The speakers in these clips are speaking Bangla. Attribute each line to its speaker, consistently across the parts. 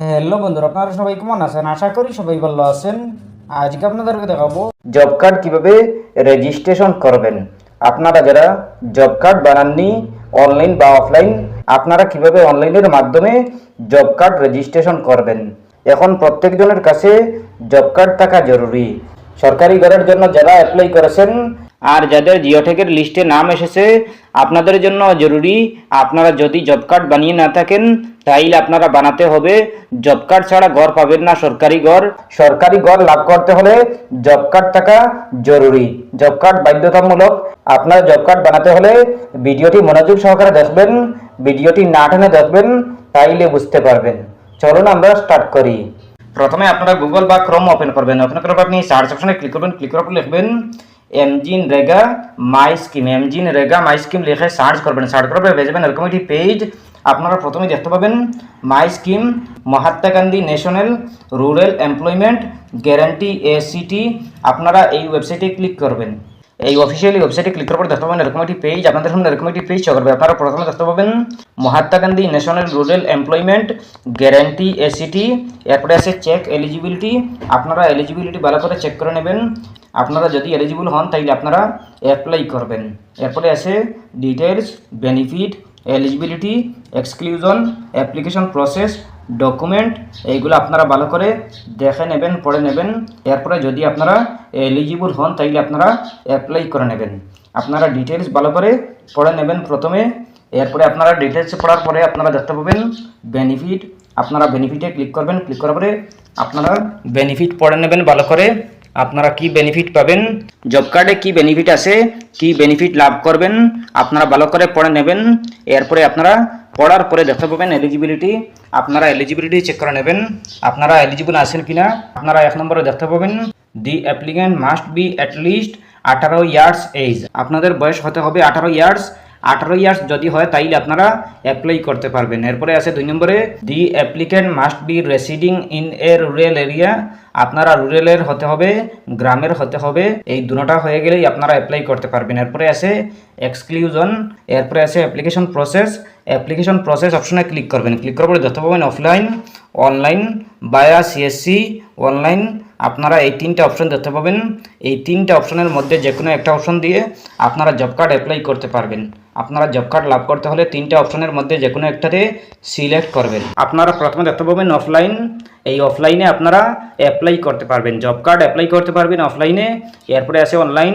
Speaker 1: হ্যালো বন্ধুরা, আপনারা সবাই কেমন আছেন? আশা করি সবাই ভালো আছেন। আজকে আপনাদেরকে দেখাবো
Speaker 2: জব কার্ড কিভাবে রেজিস্ট্রেশন করবেন। আপনারা যারা জব কার্ড বানাননি, অনলাইন বা অফলাইন, আপনারা কিভাবে অনলাইনের মাধ্যমে জব কার্ড রেজিস্ট্রেশন করবেন। এখন প্রত্যেকজনের কাছে জব কার্ড থাকা জরুরি। সরকারি ঘরের জন্য যারা অ্যাপ্লাই করেছেন আর যাদের জিওটেকের লিস্টে নাম এসেছে, আপনাদের জন্য জরুরি। আপনারা যদি জব কার্ড বানিয়ে না থাকেন তাইলে আপনারা বানাতে হবে। জব কার্ড ছাড়া ঘর পাবেন না। সরকারি ঘর লাভ করতে হলে জব কার্ড থাকা জরুরি। জব কার্ড বাধ্যতামূলক। আপনার জব কার্ড বানাতে হলে ভিডিওটি মনোযোগ সহকারে দেখবেন, ভিডিওটি না টেনে দেখবেন, তাইলে বুঝতে পারবেন। চলুন আমরা স্টার্ট করি। প্রথমে আপনারা গুগল বা ক্রোম ওপেন করবেন। ওপেন করার পর আপনি সার্চ অপশনে ক্লিক করবেন। ক্লিক করার পর লিখবেন এমজিনরেগা মাই স্কিম। এমজিনরেগা মাই স্কিম লিখে সার্চ করবেন। সার্চ করার পর পেয়ে যাবেন এরকম একটি পেজ। আপনারা প্রথমে দেখতে পাবেন my scheme Mahatma Gandhi national rural employment guarantee act. আপনারা এই ওয়েবসাইটে ক্লিক করবেন। এই অফিসিয়ালি ওয়েবসাইটে ক্লিক করার পর দেখতে পাবেন এরকম একটি পেজ। আপনাদের সামনে এরকম একটি পেজ শো করবে। আপনারা প্রথমে দেখতে পাবেন Mahatma Gandhi national rural employment guarantee act. এরপরে আছে চেক এলিজিবিলিটি। আপনারা এলিজিবিলিটি ভালো করে চেক করে নেবেন। আপনারা যদি এলিজিবল হন তাইলে আপনারা অ্যাপ্লাই করবেন। এরপরে আছে details, benefit, eligibility, exclusion, application process, document. এইগুলো আপনারা ভালো করে দেখে নেবেন, পড়ে নেবেন। এরপরে যদি আপনারা এলিজিবল হন তাইলে আপনারা অ্যাপ্লাই করে নেবেন। আপনারা ডিটেলস ভালো করে পড়ে নেবেন প্রথমে। এরপরে আপনারা ডিটেলস পড়ার পরে আপনারা দেখতে পাবেন বেনিফিট। আপনারা বেনিফিটে ক্লিক করবেন। ক্লিক করার পরে আপনারা বেনিফিট পড়ে নেবেন ভালো করে। আপনারা কি বেনিফিট পাবেন, জব কার্ডে কি বেনিফিট আছে, কি বেনিফিট লাভ করবেন, আপনারা ভালো করে পড়ে নেবেন। এরপরে আপনারা পড়ার পরে দেখতে পাবেন এলিজিবিলিটি। আপনারা এলিজিবিলিটি চেক করে নেবেন আপনারা এলিজিবল আছেন কিনা। আপনারা 1 নম্বরে দেখতে পাবেন the applicant must be at least 18 years age. আপনাদের বয়স হতে হবে 18 ইয়ার্স। 18 ইয়ার্স যদি হয় তাইলে আপনারা অ্যাপ্লাই করতে পারবেন। এরপরে আছে 2 নম্বরে দি applicant must B residing in a rural area. আপনারা রুরালের হতে হবে, গ্রামের হতে হবে। এই দুটোটা হয়ে গেলেই আপনারা অ্যাপ্লাই করতে পারবেন। এরপরে আছে এক্সক্লুশন। এরপরে আছে অ্যাপ্লিকেশন প্রসেস। অ্যাপ্লিকেশন প্রসেস অপশনে ক্লিক করবেন। ক্লিক করার পরে দেখতে পাবেন অফলাইন, অনলাইন, বায়া সিএসসি, অনলাইন। আপনারা এই 3টে অপশন দেখতে পাবেন। এই 3টে অপশনের মধ্যে যে কোনো একটা অপশন দিয়ে আপনারা জব কার্ড অ্যাপ্লাই করতে পারবেন। আপনারা জব কার্ড লাভ করতে হলে 3টে অপশনের মধ্যে যে কোনো একটাতে সিলেক্ট করবেন। আপনারা প্রথমে দেখতে পাবেন অফলাইন। এই অফলাইনে আপনারা অ্যাপ্লাই করতে পারবেন, জব কার্ড অ্যাপ্লাই করতে পারবেন অফলাইনে। এরপরে আছে অনলাইন।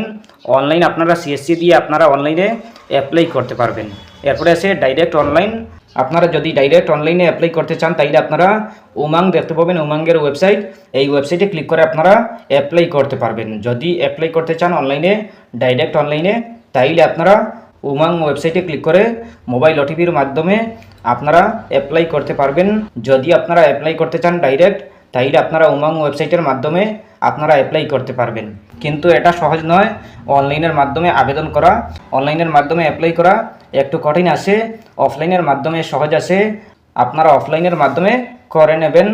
Speaker 2: অনলাইন আপনারা সিএসসি দিয়ে আপনারা অনলাইনে অ্যাপ্লাই করতে পারবেন। এরপরে আছে ডাইরেক্ট অনলাইন। আপনারা যদি ডাইরেক্ট অনলাইনে অ্যাপ্লাই করতে চান তাইলে আপনারা উমাং দেখতে পাবেন, উমাংয়ের ওয়েবসাইট। এই ওয়েবসাইটে ক্লিক করে আপনারা অ্যাপ্লাই করতে পারবেন। যদি অ্যাপ্লাই করতে চান অনলাইনে, ডাইরেক্ট অনলাইনে, তাইলে আপনারা উমাং ওয়েবসাইটে ক্লিক করে মোবাইল ওটিপির মাধ্যমে আপনারা অ্যাপ্লাই করতে পারবেন। যদি আপনারা অ্যাপ্লাই করতে চান ডাইরেক্ট, তাইলে আপনারা উমাং ওয়েবসাইটের মাধ্যমে আপনারা অ্যাপ্লাই করতে পারবেন। কিন্তু এটা সহজ নয়। অনলাইনের মাধ্যমে আবেদন করা, অনলাইনের মাধ্যমে অ্যাপ্লাই করা একটু কঠিন আছে। অফলাইনের মাধ্যমে সহজ আছে। আপনারা অফলাইনের মাধ্যমে করে নেবেন।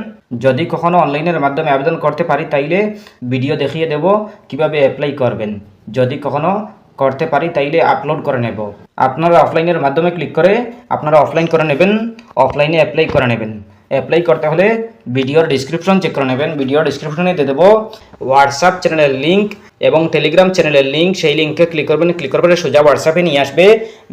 Speaker 2: যদি কখনো অনলাইনের মাধ্যমে আবেদন করতে পারি তাইলে ভিডিও দেখিয়ে দেব কিভাবে অ্যাপ্লাই করবেন। যদি কখনো করতে পারি তাইলে আপলোড করে নেব। আপনারা অফলাইনের মাধ্যমে ক্লিক করে আপনারা অফলাইন করে নেবেন, অফলাইনে অ্যাপ্লাই করে নেবেন। অ্যাপ্লাই করতে হলে ভিডিওর ডিসক্রিপশন চেক করে নেবেন। ভিডিওর ডিসক্রিপশনে দিয়ে দেবো হোয়াটসঅ্যাপ চ্যানেলের লিঙ্ক এবং টেলিগ্রাম চ্যানেলের লিঙ্ক। সেই লিঙ্কে ক্লিক করবেন। ক্লিক করবেন সোজা হোয়াটসঅ্যাপে নিয়ে আসবে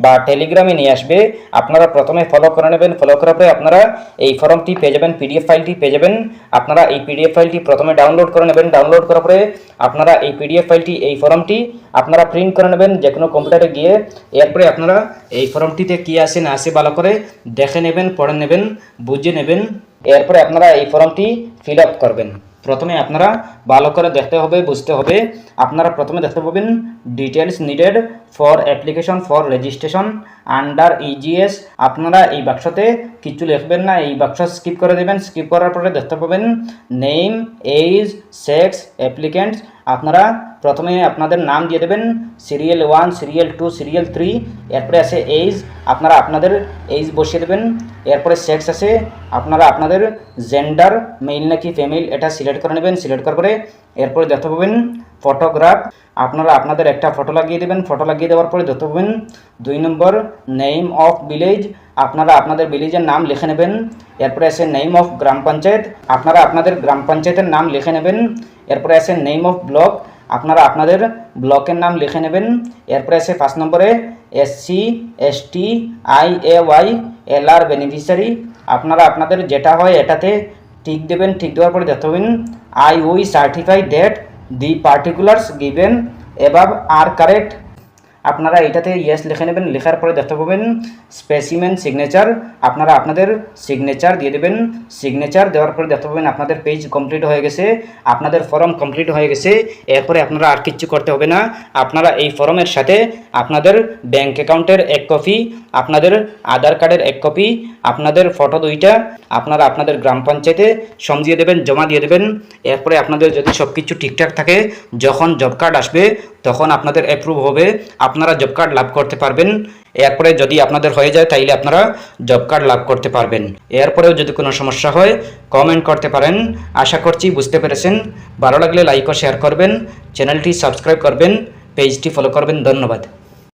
Speaker 2: বা টেলিগ্রামে নিয়ে আসবে। আপনারা প্রথমে ফলো করে নেবেন। ফলো করার পরে আপনারা এই ফর্মটি পেয়ে যাবেন, পিডিএফ ফাইলটি পেয়ে যাবেন। আপনারা এই পিডিএফ ফাইলটি প্রথমে ডাউনলোড করে নেবেন। ডাউনলোড করার পরে আপনারা এই পিডিএফ ফাইলটি, এই ফর্মটি আপনারা প্রিন্ট করে নেবেন যে কোনো কম্পিউটারে গিয়ে। এরপরে আপনারা এই ফর্মটিতে কী আছে না আছে ভালো করে দেখে নেবেন, পড়ে নেবেন, বুঝে নেবেন। এরপরে আপনারা এই ফর্মটি ফিল আপ করবেন। প্রথমে আপনারা ভালো করে দেখতে হবে, বুঝতে হবে। আপনারা প্রথমে দেখতে পাবেন details needed for application for registration under EGS. আপনারা এই বাক্সতে কিছু লিখবেন না, এই বাক্স স্কিপ করে দেবেন। স্কিপ করার পরে দেখতে পাবেন নেম, এজ, সেক্স, অ্যাপ্লিকেন্টস। আপনারা প্রথমে আপনাদের নাম দিয়ে দেবেন, সিরিয়াল 1, সিরিয়াল 2, সিরিয়াল 3। এরপরে আছে এজ, আপনারা আপনাদের এজ বসিয়ে দেবেন। এরপরে সেক্স আছে, আপনারা আপনাদের জেন্ডার মেল নাকি ফিমেল এটা সিলেক্ট করে নেবেন। সিলেক্ট করার পরে এরপরে দেখতে পাবেন ফটোগ্রাফ, আপনারা আপনাদের একটা ফটো লাগিয়ে দেবেন। ফটো লাগিয়ে দেওয়ার পরে যত পাবেন 2 নম্বর নেম অফ ভিলেজ, আপনারা আপনাদের ভিলেজের নাম লিখে নেবেন। এরপরে আছে নেম অফ গ্রাম পঞ্চায়েত, আপনারা আপনাদের গ্রাম পঞ্চায়েতের নাম লিখে নেবেন। এরপরে আছে নেম অফ ব্লক, আপনারা আপনাদের ব্লকের নাম লিখে নেবেন। এরপরে আছে 5 নম্বরে SC ST IAY LR beneficiary, আপনারা আপনাদের যেটা হয় এটাতে টিক দেবেন। টিক দেওয়ার পরে দেখতে পাবেন I certify that the particulars given above are correct, আপনারা এটাতে ইয়েস লিখে নেবেন। লেখার পরে দেখতে পাবেন স্পেসিমেন সিগনেচার, আপনারা আপনাদের সিগনেচার দিয়ে দেবেন। সিগনেচার দেওয়ার পরে দেখতে পাবেন আপনাদের পেজ কমপ্লিট হয়ে গেছে, আপনাদের ফর্ম কমপ্লিট হয়ে গেছে। এরপরে আপনারা আর কিচ্ছু করতে হবে না। আপনারা এই ফর্মের সাথে আপনাদের ব্যাংক অ্যাকাউন্টের 1 কপি, আপনাদের আধার কার্ডের 1 কপি, আপনাদের ফটো 2টা আপনারা আপনাদের গ্রাম পঞ্চায়েতে সমঝিয়ে দেবেন, জমা দিয়ে দেবেন। এরপরে আপনাদের যদি সব কিছু ঠিকঠাক থাকে, যখন জব কার্ড আসবে তখন আপনাদের অ্যাপ্রুভ হবে, আপনারা জব কার্ড লাভ করতে পারবেন। এরপরে যদি আপনাদের হয়ে যায় তাইলে আপনারা জব কার্ড লাভ করতে পারবেন। এরপরেও যদি কোনো সমস্যা হয় কমেন্ট করতে পারেন। আশা করছি বুঝতে পেরেছেন। ভালো লাগলে লাইক ও শেয়ার করবেন, চ্যানেলটি সাবস্ক্রাইব করবেন, পেজটি ফলো করবেন। ধন্যবাদ।